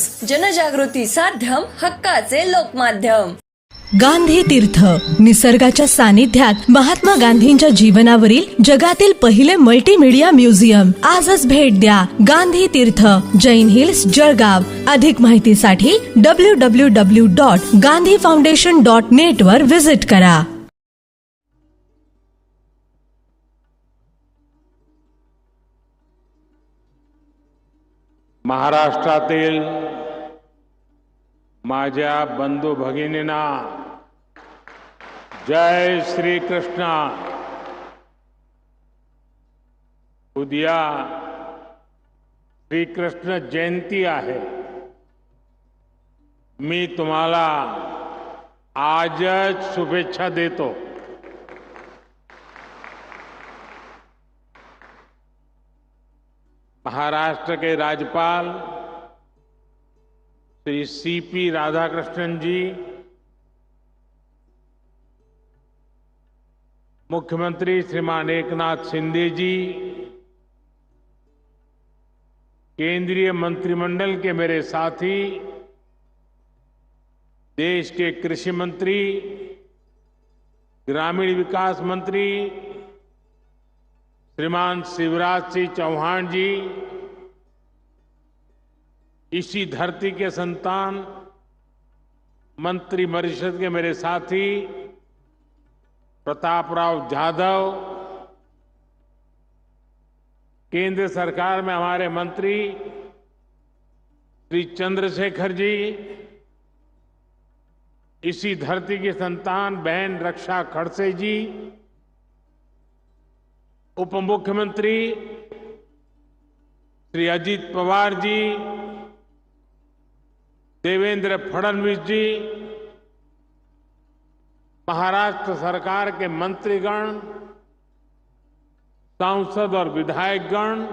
News, जनजागृती साध्यम, हक्काचे लोकमाध्यम। गांधी तीर्थ, निसर्गाच्या सानिध्यात महात्मा गांधींच्या जीवनावरील जगातील पहिले मल्टीमीडिया म्युझियम। आजच भेट द्या गांधी तीर्थ, जैन हिल्स, जळगाव। अधिक माहितीसाठी www.gandhifoundation.net वर विजिट करा। महाराष्ट्रातील माझ्या बंधू भगिनींना जय श्री कृष्ण। उद्या श्री कृष्ण जयंती आहे। मी तुम्हाला आजच शुभेच्छा देतो। महाराष्ट्र के राज्यपाल श्री सीपी राधाकृष्णन जी, मुख्यमंत्री श्रीमान एकनाथ शिंदे जी, केंद्रीय मंत्रिमंडल के मेरे साथी, देश के कृषि मंत्री, ग्रामीण विकास मंत्री श्रीमान शिवराज सिंह चौहान जी, इसी धरती के संतान मंत्रिपरिषद के मेरे साथी प्रतापराव जाधव, केंद्र सरकार में हमारे मंत्री श्री चंद्रशेखर जी, इसी धरती की संतान बहन रक्षा खड़से जी, उप मुख्यमंत्री श्री अजित पवार जी, देवेंद्र फडणवीस जी, महाराष्ट्र सरकार के मंत्रीगण, सांसद और विधायकगण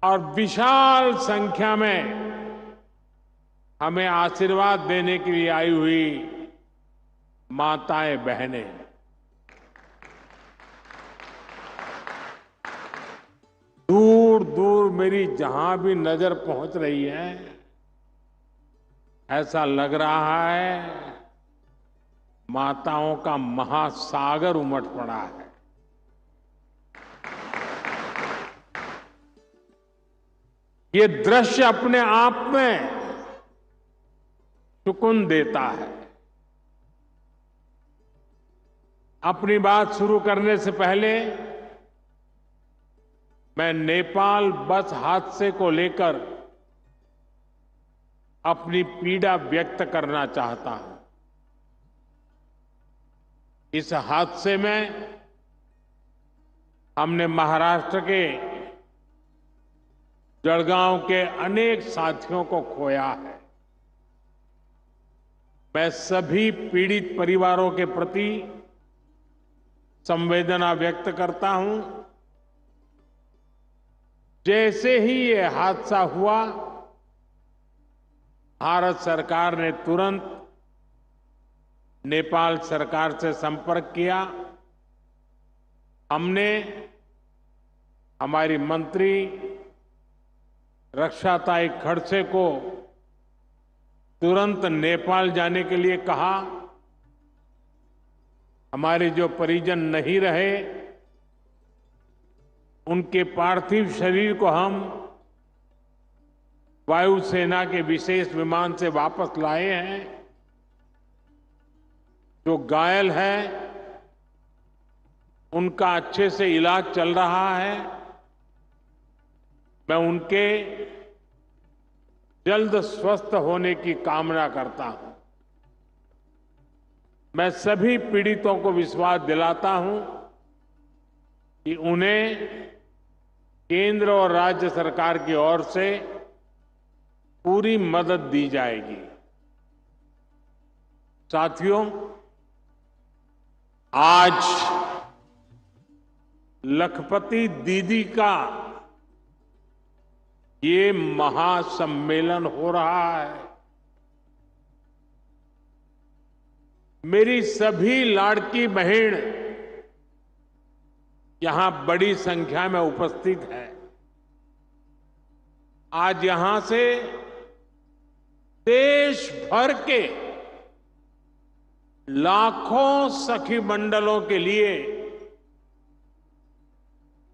और विशाल संख्या में हमें आशीर्वाद देने के लिए आई हुई माताएं, बहनें, दूर दूर मेरी जहां भी नजर पहुंच रही है, ऐसा लग रहा है माताओं का महासागर उमड़ पड़ा है। ये दृश्य अपने आप में सुकून देता है। अपनी बात शुरू करने से पहले मैं नेपाल बस हादसे को लेकर अपनी पीड़ा व्यक्त करना चाहता हूं। इस हादसे में हमने महाराष्ट्र के जळगांव के अनेक साथियों को खोया है। मैं सभी पीड़ित परिवारों के प्रति संवेदना व्यक्त करता हूं। जैसे ही ये हादसा हुआ, भारत सरकार ने तुरंत नेपाल सरकार से संपर्क किया। हमने हमारी मंत्री रक्षाताई खड़से को तुरंत नेपाल जाने के लिए कहा। हमारे जो परिजन नहीं रहे, उनके पार्थिव शरीर को हम वायुसेना के विशेष विमान से वापस लाए हैं। जो घायल है उनका अच्छे से इलाज चल रहा है। मैं उनके जल्द स्वस्थ होने की कामना करता हूं। मैं सभी पीड़ितों को विश्वास दिलाता हूं कि उन्हें केंद्र और राज्य सरकार की ओर से पूरी मदद दी जाएगी। साथियों, आज लखपति दीदी का ये महासम्मेलन हो रहा है। मेरी सभी लाड़की बहन यहां बड़ी संख्या में उपस्थित है। आज यहां से देश भर के लाखों सखी मंडलों के लिए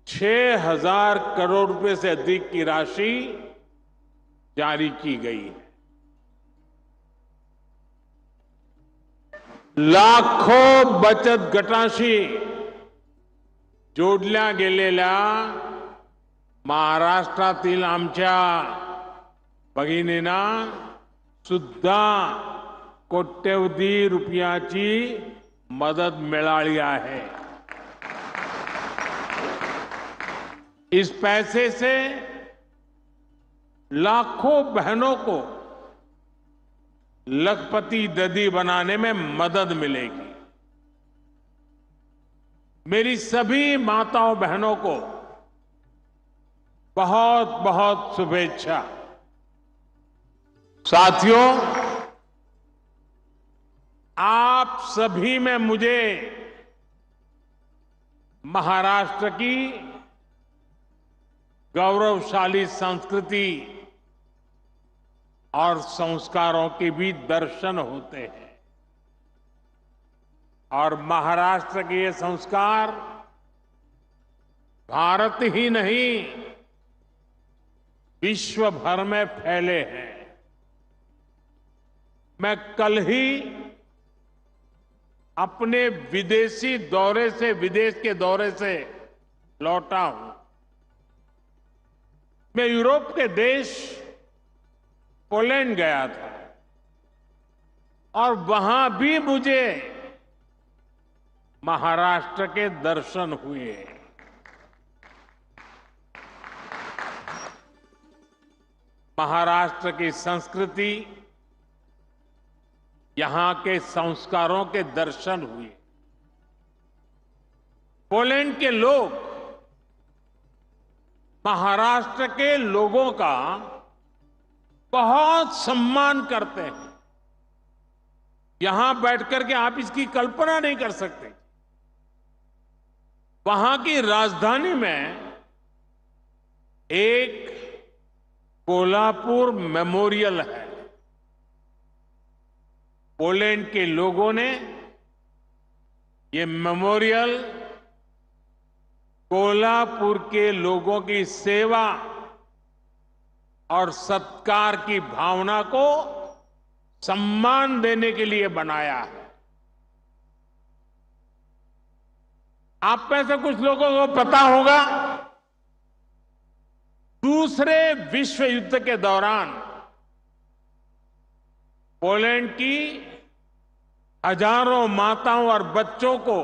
6,000 करोड़ रुपए से अधिक की राशि जारी की गई है। लाखों बचत गटांशी जोडल्या गेलेल्या महाराष्ट्रातील आमच्या भगिनींना सुद्धा कोट्यवधी रुपयाची मदत मिळाली आहे। इस पैसे से लाखों बहनों को लखपति दीदी बनाने में मदद मिलेगी। मेरी सभी माताओं बहनों को बहुत बहुत शुभेच्छा। साथियों, आप सभी में मुझे महाराष्ट्र की गौरवशाली संस्कृति और संस्कारों के भी दर्शन होते हैं और महाराष्ट्र के ये संस्कार भारत ही नहीं विश्व भर में फैले हैं। मैं कल ही अपने विदेश के दौरे से लौटा हूं। मैं यूरोप के देश पोलैंड गया था और वहां भी मुझे महाराष्ट्र के दर्शन हुए। महाराष्ट्र की संस्कृति, यहां के संस्कारों के दर्शन हुए। पोलैंड के लोग महाराष्ट्र के लोगों का बहुत सम्मान करते हैं। यहां बैठकर के आप इसकी कल्पना नहीं कर सकते। वहां की राजधानी में एक कोल्हापुर मेमोरियल है। पोलैंड के लोगों ने ये मेमोरियल कोल्हापुर के लोगों की सेवा और सत्कार की भावना को सम्मान देने के लिए बनाया है। आप में से कुछ लोगों को पता होगा, दूसरे विश्व युद्ध के दौरान पोलैंड की हजारों माताओं और बच्चों को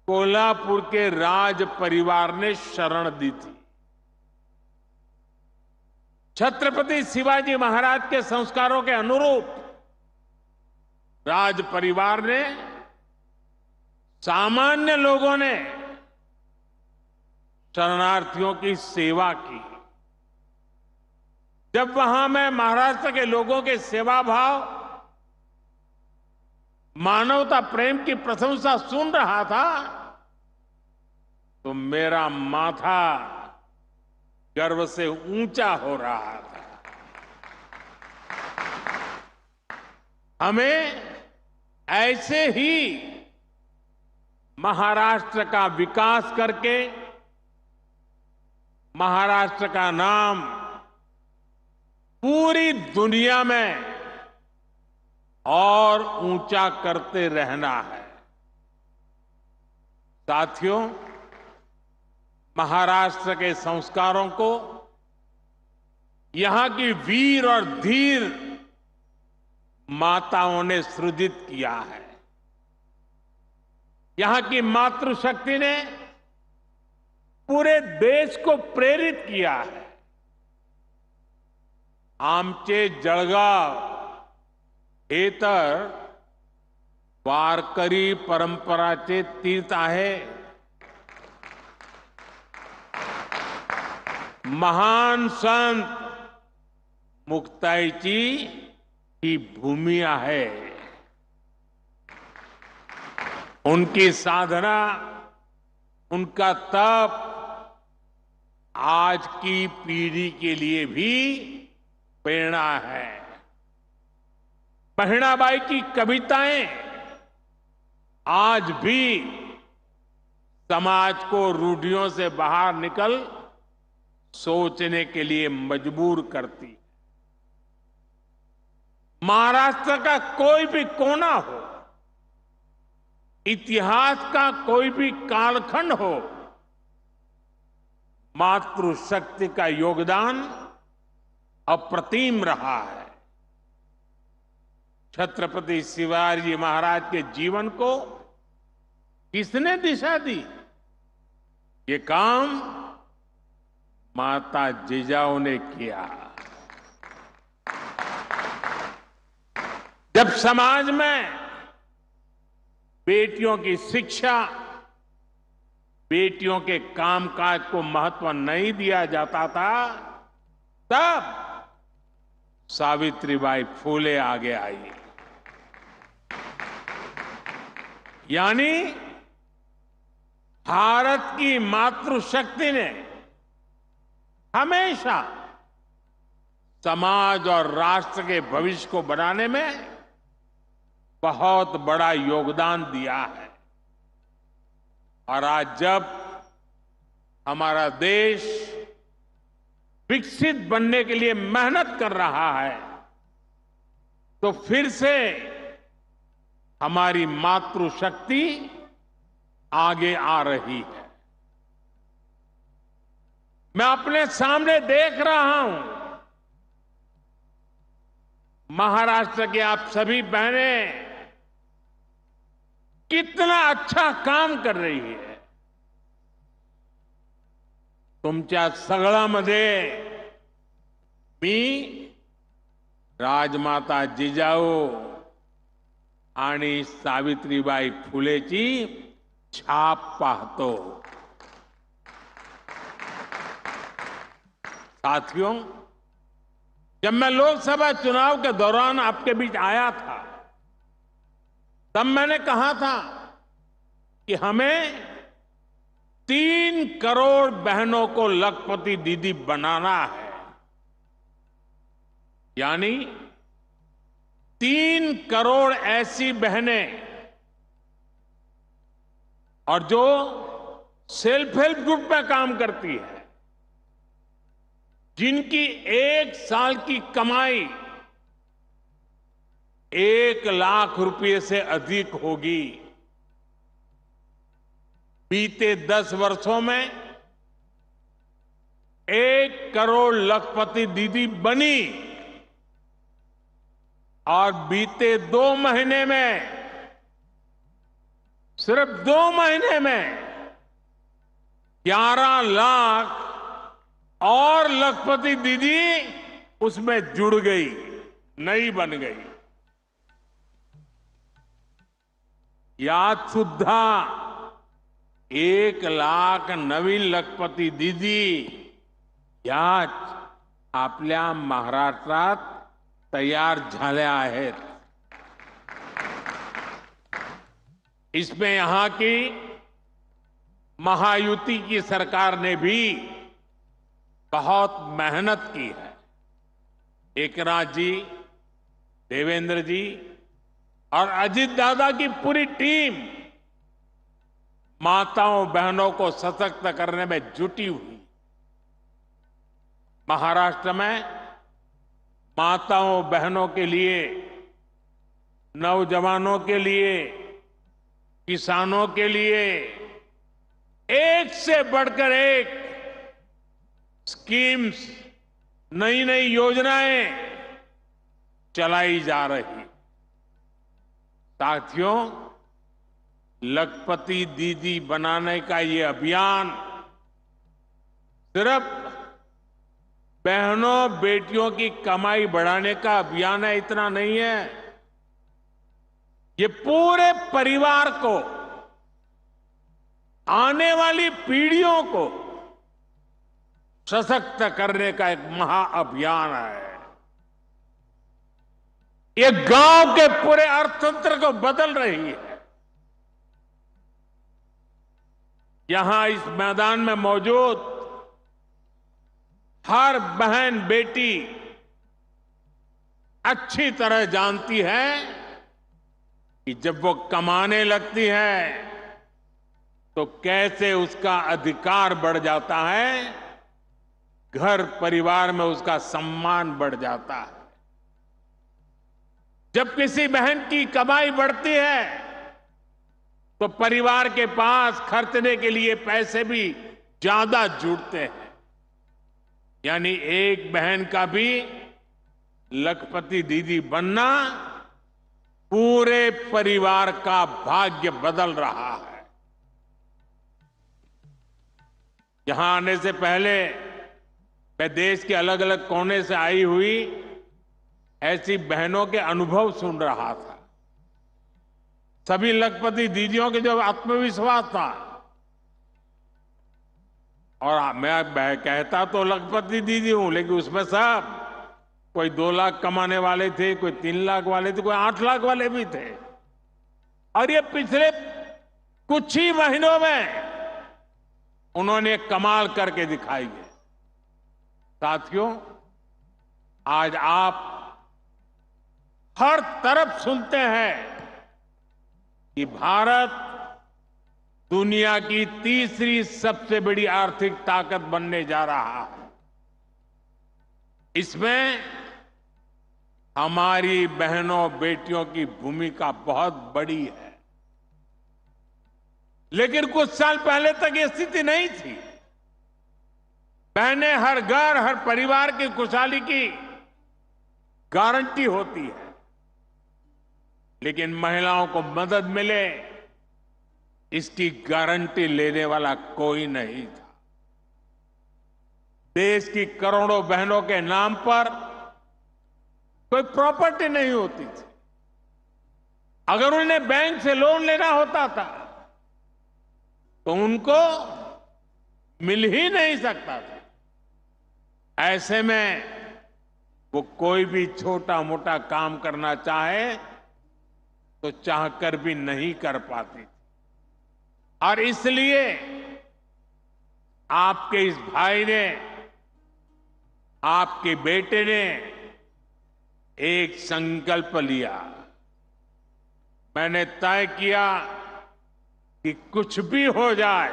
कोल्हापुर के राज परिवार ने शरण दी थी। छत्रपति शिवाजी महाराज के संस्कारों के अनुरूप राज परिवार ने, सामान्य लोगों ने शरणार्थियों की सेवा की। जब वहां मैं महाराष्ट्र के लोगों के सेवा भाव, मानवता प्रेम की प्रशंसा सुन रहा था तो मेरा माथा गर्व से ऊंचा हो रहा था। हमें ऐसे ही महाराष्ट्र का विकास करके महाराष्ट्र का नाम पूरी दुनिया में और ऊंचा करते रहना है। साथियों, महाराष्ट्र के संस्कारों को यहां की वीर और धीर माताओं ने सृजित किया है। यहां की मातृशक्ति ने पूरे देश को प्रेरित किया है। आमचे जळगाव हे तर वारकरी परंपराचे तीर्थ आहे। महान संत मुक्ताईची ही भूमि आहे। उनकी साधना, उनका तप आज की पीढ़ी के लिए भी प्रेरणा है। बहिणाबाई की कविताएं आज भी समाज को रूढ़ियों से बाहर निकल सोचने के लिए मजबूर करती है। महाराष्ट्र का कोई भी कोना हो, इतिहास का कोई भी कालखंड हो, मातृशक्ति का योगदान अप्रतिम रहा है। छत्रपति शिवाजी महाराज के जीवन को किसने दिशा दी? ये काम माता जिजाऊ ने किया। जब समाज में बेटियों की शिक्षा, बेटियों के कामकाज को महत्व नहीं दिया जाता था, तब सावित्रीबाई फूले आगे आई। यानी भारत की मातृशक्ति ने हमेशा समाज और राष्ट्र के भविष्य को बनाने में बहुत बड़ा योगदान दिया है। और आज जब हमारा देश विकसित बनने के लिए मेहनत कर रहा है, तो फिर से हमारी मातृशक्ति आगे आ रही है। मैं अपने सामने देख रहा हूं, महाराष्ट्र की आप सभी बहनें कितना अच्छा काम कर रही है। तुमच्या सगळ्यामध्ये मी राजमाता जिजाऊ आणि सावित्रीबाई फुलेची छाप पाहतो। साथियों, जब मैं लोकसभा चुनाव के दौरान आपके बीच आया था, तब मैंने कहा था कि हमें 3 करोड़ बहनों को लखपति दीदी बनाना है। यानी 3 करोड़ ऐसी बहनें और जो सेल्फ हेल्प ग्रुप में काम करती है, जिनकी 1 साल की कमाई 1 लाख रुपए से अधिक होगी। बीते 10 वर्षों में 1 करोड़ लखपति दीदी बनी और बीते 2 महीने में, सिर्फ 2 महीने में 11 लाख और लखपति दीदी उसमें जुड़ गई, नई बन गई। यात सुद्धा 1 लाख नवीन लखपती दीदी याच आपल्या महाराष्ट्रात तयार झाल्या आहेत। इसमें यहां की महायुति की सरकार ने भी बहुत मेहनत की है। एकनाथ जी, देवेंद्र जी और अजित दादा की पूरी टीम माताओं बहनों को सशक्त करने में जुटी हुई। महाराष्ट्र में माताओं बहनों के लिए, नौजवानों के लिए, किसानों के लिए एक से बढ़कर एक स्कीम्स, नई नई योजनाएं चलाई जा रही। साथियों, लखपति दीदी बनाने का ये अभियान सिर्फ बहनों बेटियों की कमाई बढ़ाने का अभियान है, इतना नहीं है। ये पूरे परिवार को, आने वाली पीढ़ियों को सशक्त करने का एक महाअभियान है। ये गांव के पूरे अर्थतंत्र को बदल रही है। यहां इस मैदान में मौजूद हर बहन बेटी अच्छी तरह जानती है कि जब वो कमाने लगती है तो कैसे उसका अधिकार बढ़ जाता है, घर परिवार में उसका सम्मान बढ़ जाता है। जब किसी बहन की कमाई बढ़ती है तो परिवार के पास खर्चने के लिए पैसे भी ज्यादा जुड़ते हैं। यानी एक बहन का भी लखपति दीदी बनना पूरे परिवार का भाग्य बदल रहा है। यहां आने से पहले मैं देश के अलग अलग कोने से आई हुई ऐसी बहनों के अनुभव सुन रहा था। सभी लखपति दीदियों के जो आत्मविश्वास था, और मैं कहता तो लखपति दीदी हूं, लेकिन उसमें सब कोई 2 लाख कमाने वाले थे, कोई 3 लाख वाले थे, कोई 8 लाख वाले भी थे। और ये पिछले कुछ ही महीनों में उन्होंने कमाल करके दिखाई है। साथियों, आज आप हर तरफ सुनते हैं कि भारत दुनिया की तीसरी सबसे बड़ी आर्थिक ताकत बनने जा रहा है। इसमें हमारी बहनों बेटियों की भूमिका बहुत बड़ी है। लेकिन कुछ साल पहले तक ये स्थिति नहीं थी। बहनें हर घर, हर परिवार की खुशहाली की गारंटी होती है, लेकिन महिलाओं को मदद मिले इसकी गारंटी लेने वाला कोई नहीं था। देश की करोड़ों बहनों के नाम पर कोई प्रॉपर्टी नहीं होती थी। अगर उन्हें बैंक से लोन लेना होता था तो उनको मिल ही नहीं सकता था। ऐसे में वो कोई भी छोटा मोटा काम करना चाहे तो चाहकर भी नहीं कर पाती। और इसलिए आपके इस भाई ने, आपके बेटे ने एक संकल्प लिया। मैंने तय किया कि कुछ भी हो जाए,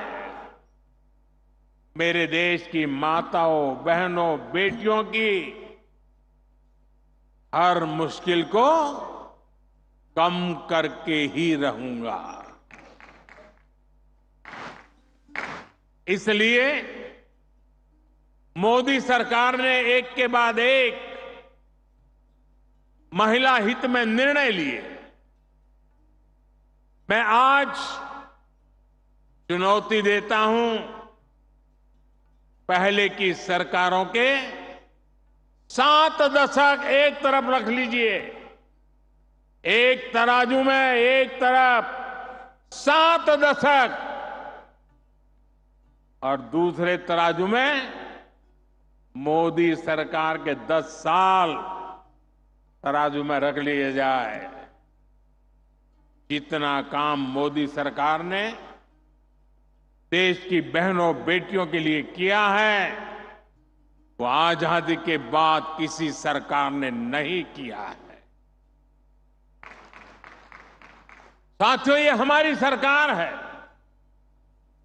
मेरे देश की माताओं, बहनों, बेटियों की हर मुश्किल को कम करके ही रहूंगा। इसलिए मोदी सरकार ने एक के बाद एक महिला हित में निर्णय लिए। मैं आज चुनौती देता हूं पहले की सरकारों के 7 दशक एक तरफ रख लीजिए। एक तराजू में एक तरफ 7 दशक और दूसरे तराजू में मोदी सरकार के 10 साल तराजू में रख लिए जाए। जितना काम मोदी सरकार ने देश की बहनों बेटियों के लिए किया है वो आजादी के बाद किसी सरकार ने नहीं किया है। साथियों, ये हमारी सरकार है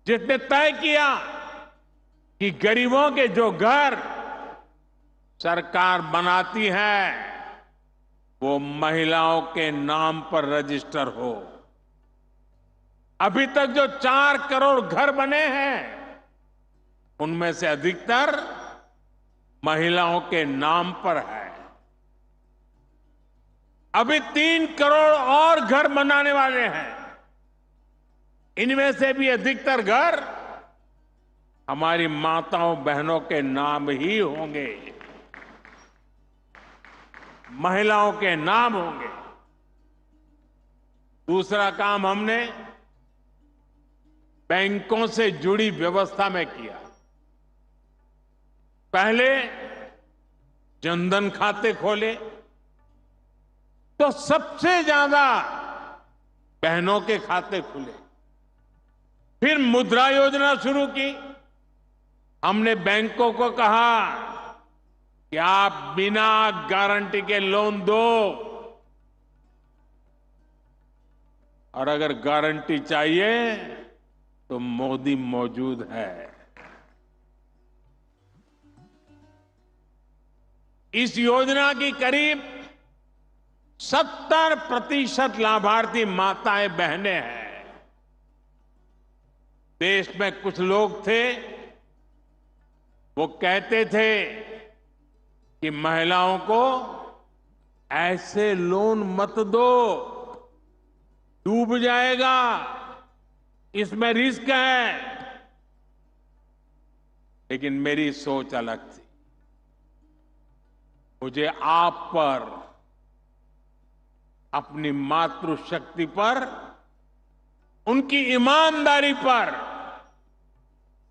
जिसने तय किया कि गरीबों के जो घर सरकार बनाती है वो महिलाओं के नाम पर रजिस्टर हो। अभी तक जो 4 करोड़ घर बने हैं उनमें से अधिकतर महिलाओं के नाम पर है। अभी 3 करोड़ और घर बनाने वाले हैं। इनमें से भी अधिकतर घर हमारी माताओं बहनों के नाम ही होंगे, महिलाओं के नाम होंगे। दूसरा काम हमने बैंकों से जुड़ी व्यवस्था में किया। पहले जनधन खाते खोले तो सबसे ज्यादा बहनों के खाते खुले। फिर मुद्रा योजना शुरू की। हमने बैंकों को कहा कि आप बिना गारंटी के लोन दो, और अगर गारंटी चाहिए तो मोदी मौजूद है। इस योजना की करीब 70% लाभार्थी माताएं बहनें हैं। देश में कुछ लोग थे, वो कहते थे कि महिलाओं को ऐसे लोन मत दो, डूब जाएगा, इसमें रिस्क है। लेकिन मेरी सोच अलग थी। मुझे आप पर, अपनी मातृशक्ति पर, उनकी ईमानदारी पर,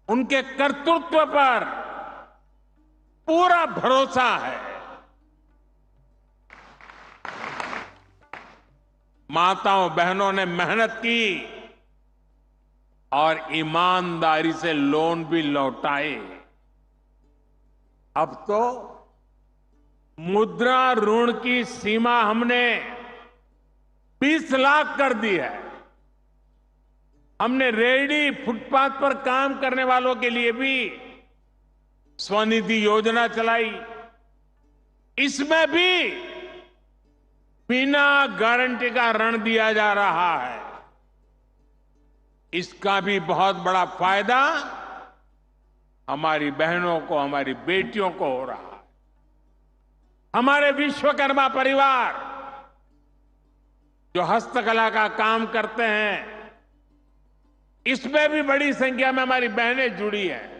उनके कर्तृत्व पर पूरा भरोसा है। माताओं बहनों ने मेहनत की और ईमानदारी से लोन भी लौटाए। अब तो मुद्रा ऋण की सीमा हमने 20 लाख कर दी है। हमने रेहड़ी फुटपाथ पर काम करने वालों के लिए भी स्वनिधि योजना चलाई। इसमें भी बिना गारंटी का ऋण दिया जा रहा है। इसका भी बहुत बड़ा फायदा हमारी बहनों को, हमारी बेटियों को हो रहा है। हमारे विश्वकर्मा परिवार जो हस्तकला का काम करते हैं, इसमें भी बड़ी संख्या में हमारी बहनें जुड़ी हैं।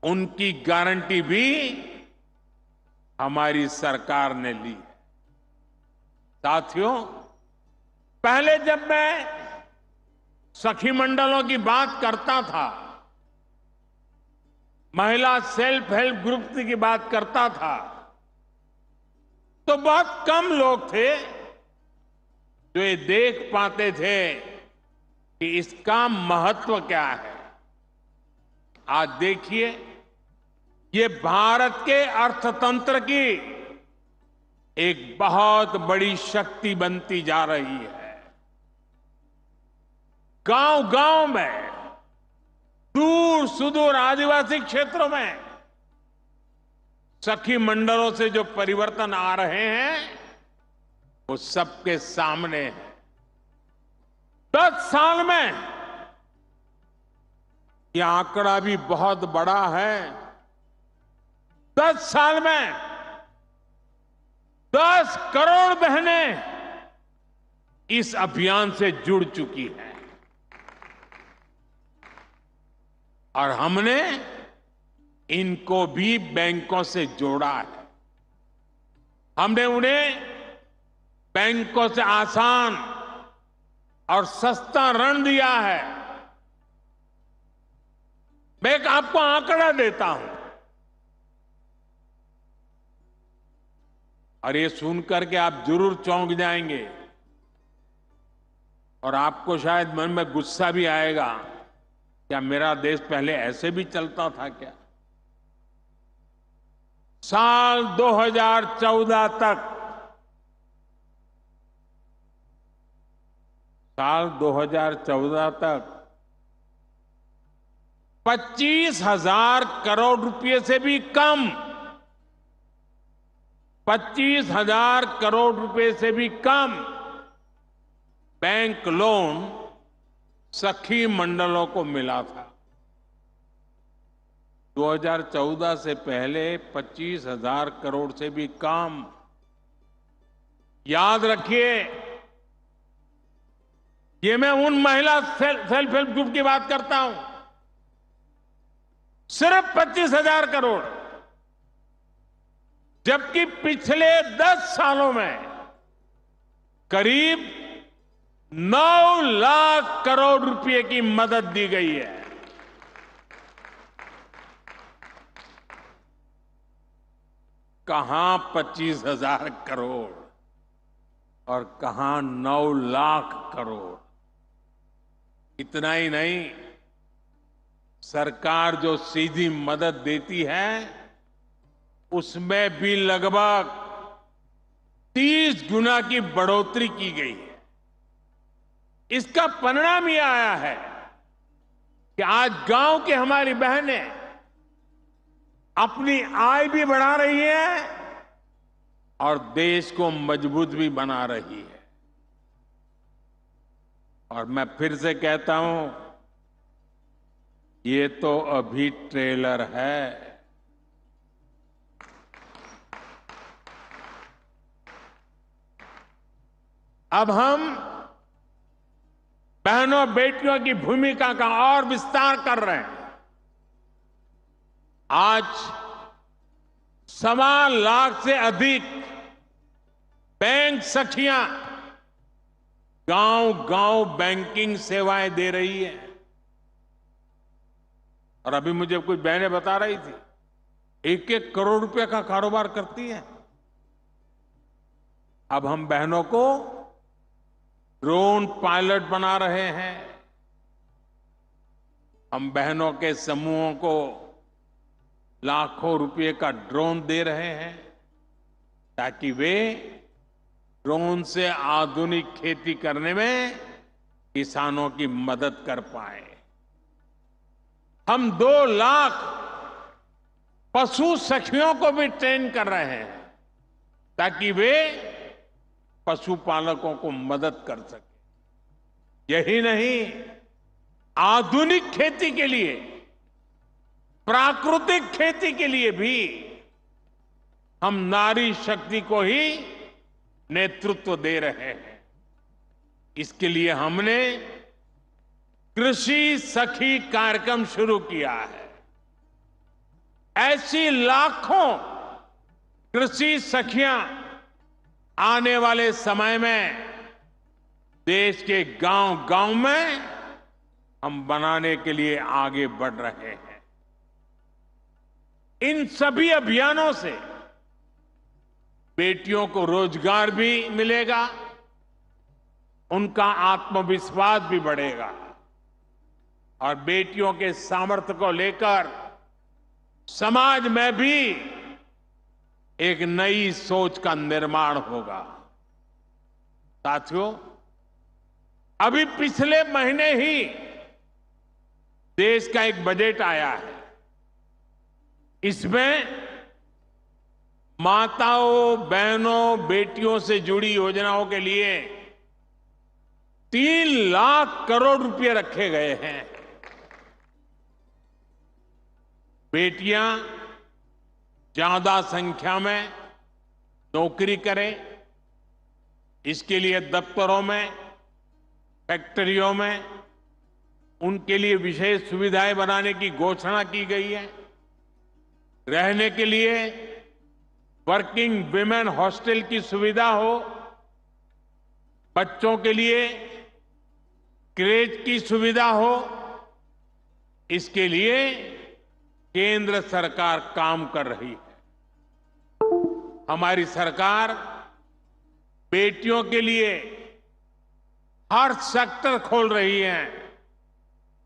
उनकी गारंटी भी हमारी सरकार ने ली है। साथियों, पहले जब मैं सखी मंडलों की बात करता था, महिला सेल्फ हेल्प ग्रुप की बात करता था, तो बहुत कम लोग थे जो ये देख पाते थे कि इसका महत्व क्या है। आज देखिए, ये भारत के अर्थतंत्र की एक बहुत बड़ी शक्ति बनती जा रही है। गांव-गांव में, दूर सुदूर आदिवासी क्षेत्रों में सखी मंडलों से जो परिवर्तन आ रहे हैं, वो सबके सामने है। 10 साल में यह आंकड़ा भी बहुत बड़ा है। 10 साल में 10 करोड़ बहनें इस अभियान से जुड़ चुकी हैं। और हमने इनको भी बैंकों से जोड़ा है। हमने उन्हें बैंकों से आसान और सस्ता ऋण दिया है। मैं एक आपको आंकड़ा देता हूं, और ये सुनकर के आप जरूर चौंक जाएंगे, और आपको शायद मन में गुस्सा भी आएगा, क्या मेरा देश पहले ऐसे भी चलता था क्या? साल 2014 तक, साल 2014 तक 25,000 करोड़ रुपए से भी कम, 25,000 करोड़ रुपए से भी कम बैंक लोन सखी मंडलों को मिला था। 2014 से पहले 25,000 करोड़ से भी कम। याद रखिए, ये मैं उन महिला सेल्फ हेल्प ग्रुप की बात करता हूं। सिर्फ 25,000 करोड़, जबकि पिछले 10 सालों में करीब 9 लाख करोड़ रुपए की मदद दी गई है। कहां 25,000 करोड़ और कहां 9 लाख करोड़। इतना ही नहीं, सरकार जो सीधी मदद देती है, उसमें भी लगभग 30 गुना की बढ़ोतरी की गई है। इसका परिणाम यह आया है कि आज गांव की हमारी बहनें अपनी आय भी बढ़ा रही है और देश को मजबूत भी बना रही है। और मैं फिर से कहता हूं, ये तो अभी ट्रेलर है। अब हम बहनों बेटियों की भूमिका का और विस्तार कर रहे हैं। आज 1.25 से अधिक बैंक सखियां गांव-गांव बैंकिंग सेवाएं दे रही है। और अभी मुझे कुछ बहनें बता रही थी, 1-1 करोड़ रुपए का कारोबार करती है। अब हम बहनों को ड्रोन पायलट बना रहे हैं। हम बहनों के समूहों को लाखों रुपए का ड्रोन दे रहे हैं ताकि वे ड्रोन से आधुनिक खेती करने में किसानों की मदद कर पाए। हम 2 लाख पशु सखियों को भी ट्रेन कर रहे हैं ताकि वे पशुपालकों को मदद कर सके। यही नहीं, आधुनिक खेती के लिए, प्राकृतिक खेती के लिए भी हम नारी शक्ति को ही नेतृत्व दे रहे हैं। इसके लिए हमने कृषि सखी कार्यक्रम शुरू किया है। ऐसी लाखों कृषि सखियां आने वाले समय में देश के गांव-गांव में हम बनाने के लिए आगे बढ़ रहे हैं। इन सभी अभियानों से बेटियों को रोजगार भी मिलेगा, उनका आत्मविश्वास भी बढ़ेगा और बेटियों के सामर्थ्य को लेकर समाज में भी एक नई सोच का निर्माण होगा। साथियों, अभी पिछले महीने ही देश का एक बजट आया है। इसमें माताओं, बहनों, बेटियों से जुड़ी योजनाओं के लिए 3 लाख करोड़ रुपए रखे गए हैं। बेटियां ज्यादा संख्या में नौकरी करें, इसके लिए दफ्तरों में, फैक्ट्रियों में उनके लिए विशेष सुविधाएं बनाने की घोषणा की गई है। रहने के लिए वर्किंग विमेन हॉस्टल की सुविधा हो, बच्चों के लिए क्रेच की सुविधा हो, इसके लिए केंद्र सरकार काम कर रही है। हमारी सरकार बेटियों के लिए हर सेक्टर खोल रही है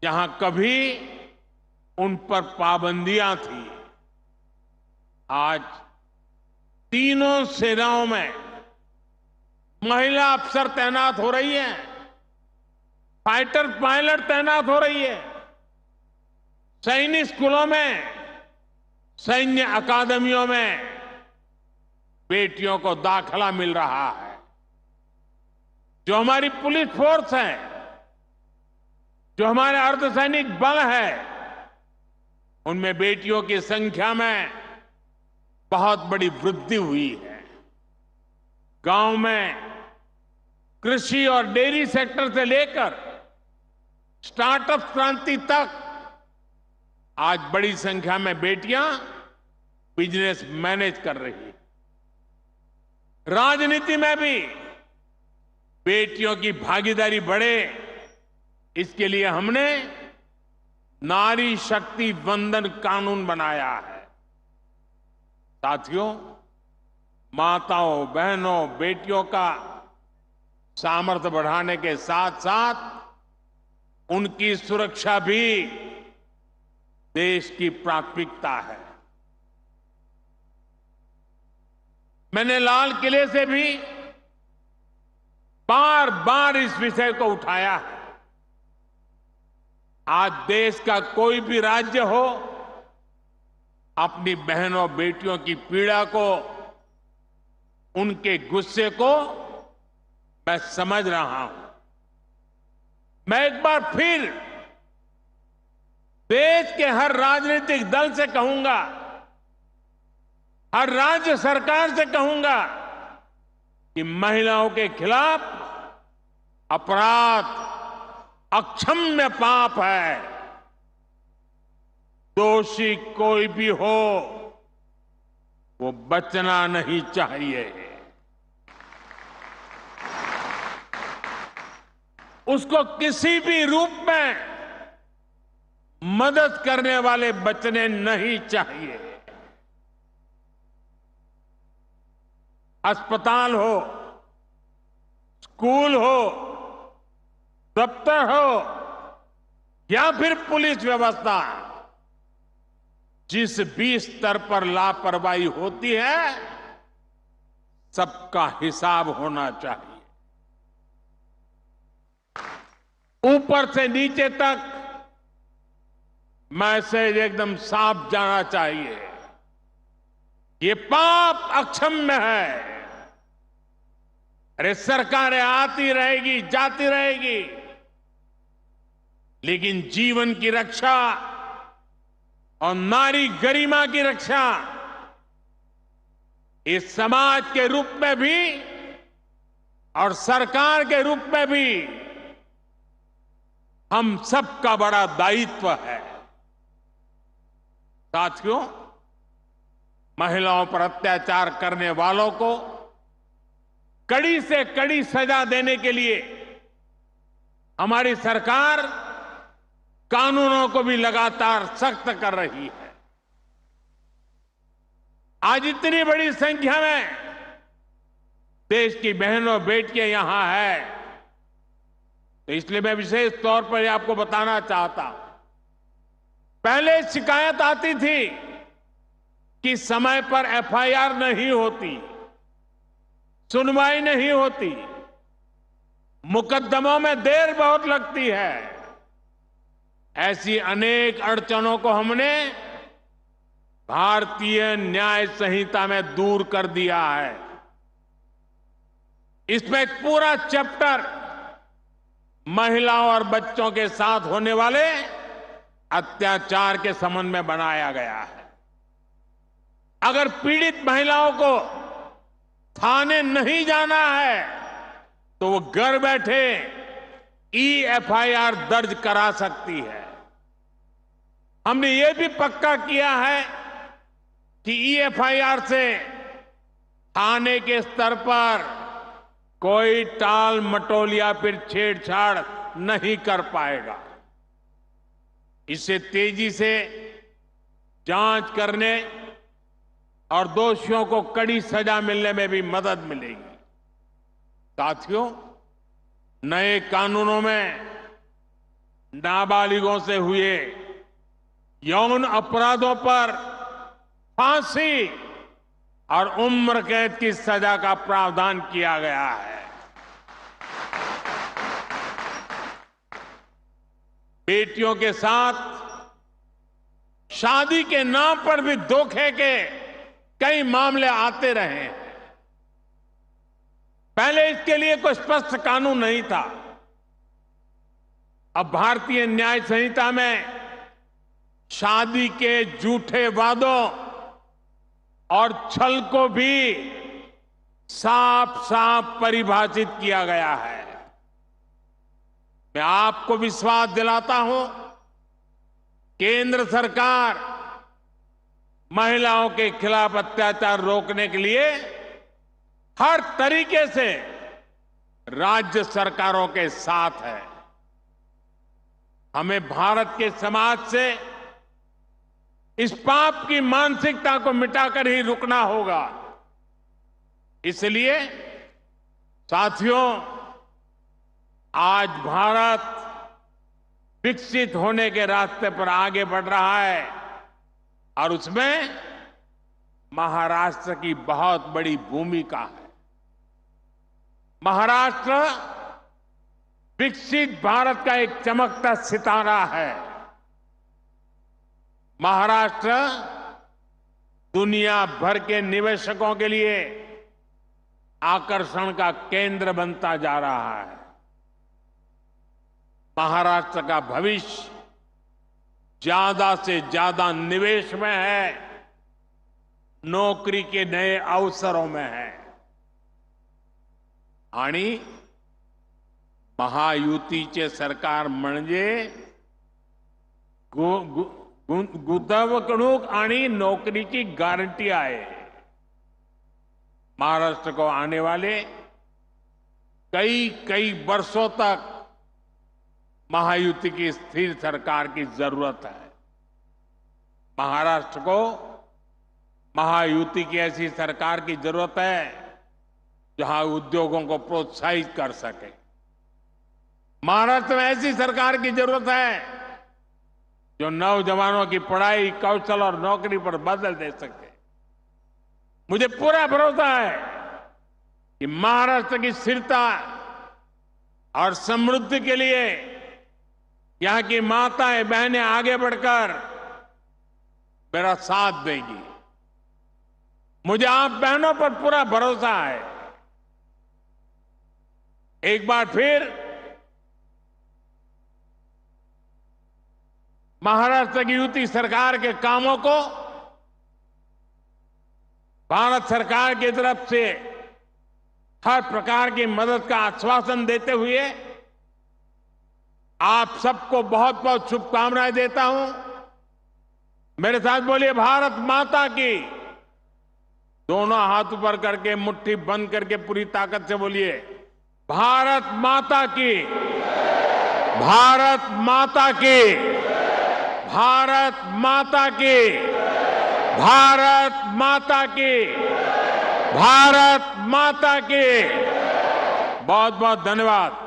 जहां कभी उन पर पाबंदियां थी। आज तीनों सेनाओं में महिला अफसर तैनात हो रही है, फाइटर पायलट तैनात हो रही है, सैनिक स्कूलों में, सैन्य अकादमियों में बेटियों को दाखिला मिल रहा है। जो हमारी पुलिस फोर्स है, जो हमारे अर्धसैनिक बल है, उनमें बेटियों की संख्या में बहुत बड़ी वृद्धि हुई है। गांव में कृषि और डेयरी सेक्टर से लेकर स्टार्टअप क्रांति तक आज बड़ी संख्या में बेटियां बिजनेस मैनेज कर रही हैं। राजनीति में भी बेटियों की भागीदारी बढ़े, इसके लिए हमने नारी शक्ति वंदन कानून बनाया है। साथियों, माताओं, बहनों, बेटियों का सामर्थ्य बढ़ाने के साथ साथ उनकी सुरक्षा भी देश की प्राथमिकता है। मैंने लाल किले से भी बार बार इस विषय को उठाया है। आज देश का कोई भी राज्य हो, अपनी बहनों बेटियों की पीड़ा को, उनके गुस्से को मैं समझ रहा हूं। मैं एक बार फिर देश के हर राजनीतिक दल से कहूंगा, हर राज्य सरकार से कहूंगा कि महिलाओं के खिलाफ अपराध अक्षम्य पाप है। दोषी कोई भी हो, वो बचना नहीं चाहिए। उसको किसी भी रूप में मदद करने वाले बचने नहीं चाहिए। अस्पताल हो, स्कूल हो, दफ्तर हो या फिर पुलिस व्यवस्था, जिस भी स्तर पर लापरवाही होती है, सबका हिसाब होना चाहिए। ऊपर से नीचे तक मैसेज एकदम साफ जाना चाहिए। ये पाप अक्षम्य है। अरे सरकारें आती रहेगी, जाती रहेगी, लेकिन जीवन की रक्षा और नारी गरिमा की रक्षा इस समाज के रूप में भी और सरकार के रूप में भी हम सबका बड़ा दायित्व है। साथियों, महिलाओं पर अत्याचार करने वालों को कड़ी से कड़ी सजा देने के लिए हमारी सरकार कानूनों को भी लगातार सख्त कर रही है। आज इतनी बड़ी संख्या में देश की बहनों बेटियां यहां है, तो इसलिए मैं विशेष तौर पर आपको बताना चाहता हूं। पहले शिकायत आती थी कि समय पर एफआईआर नहीं होती, सुनवाई नहीं होती, मुकदमों में देर बहुत लगती है। ऐसी अनेक अड़चनों को हमने भारतीय न्याय संहिता में दूर कर दिया है। इसमें एक पूरा चैप्टर महिलाओं और बच्चों के साथ होने वाले अत्याचार के संबंध में बनाया गया है। अगर पीड़ित महिलाओं को थाने नहीं जाना है तो वो घर बैठे एफआईआर दर्ज करा सकती है। हमने ये भी पक्का किया है कि एफआईआर से थाने के स्तर पर कोई टाल मटोल या फिर छेड़छाड़ नहीं कर पाएगा। इससे तेजी से जांच करने और दोषियों को कड़ी सजा मिलने में भी मदद मिलेगी। साथियों, नए कानूनों में नाबालिगों से हुए यौन अपराधों पर फांसी और उम्र कैद की सजा का प्रावधान किया गया है। बेटियों के साथ शादी के नाम पर भी धोखे के कई मामले आते रहे हैं। पहले इसके लिए कोई स्पष्ट कानून नहीं था। अब भारतीय न्याय संहिता में शादी के झूठे वादों और छल को भी साफ साफ परिभाषित किया गया है। मैं आपको विश्वास दिलाता हूं, केंद्र सरकार महिलाओं के खिलाफ अत्याचार रोकने के लिए हर तरीके से राज्य सरकारों के साथ है। हमें भारत के समाज से इस पाप की मानसिकता को मिटाकर ही रुकना होगा। इसलिए साथियों, आज भारत विकसित होने के रास्ते पर आगे बढ़ रहा है और उसमें महाराष्ट्र की बहुत बड़ी भूमिका है। महाराष्ट्र विकसित भारत का एक चमकता सितारा है। महाराष्ट्र दुनिया भर के निवेशकों के लिए आकर्षण का केंद्र बनता जा रहा है। महाराष्ट्र का भविष्य ज्यादा से ज्यादा निवेश में है, नौकरी के नए अवसरों में है। आणि महायुतीचे सरकार म्हणजे गुंतवणूक आणि नौकरीची गारंटी आहे। महाराष्ट्र को आने वाले कई वर्षों तक महायुति की स्थिर सरकार की जरूरत है। महाराष्ट्र को महायुति की ऐसी सरकार की जरूरत है जहां उद्योगों को प्रोत्साहित कर सके। महाराष्ट्र में ऐसी सरकार की जरूरत है जो नौजवानों की पढ़ाई, कौशल और नौकरी पर बदल दे सके। मुझे पूरा भरोसा है कि महाराष्ट्र की स्थिरता और समृद्धि के लिए यहां की माताएं बहनें आगे बढ़कर मेरा साथ देंगी। मुझे आप बहनों पर पूरा भरोसा है। एक बार फिर महाराष्ट्र की युति सरकार के कामों को भारत सरकार की तरफ से हर प्रकार की मदद का आश्वासन देते हुए आप सबको बहुत बहुत शुभकामनाएं देता हूं। मेरे साथ बोलिए भारत माता की। दोनों हाथ ऊपर करके मुट्ठी बंद करके पूरी ताकत से बोलिए भारत माता की, भारत माता की, भारत माता की, भारत माता की, भारत माता की। बहुत बहुत धन्यवाद।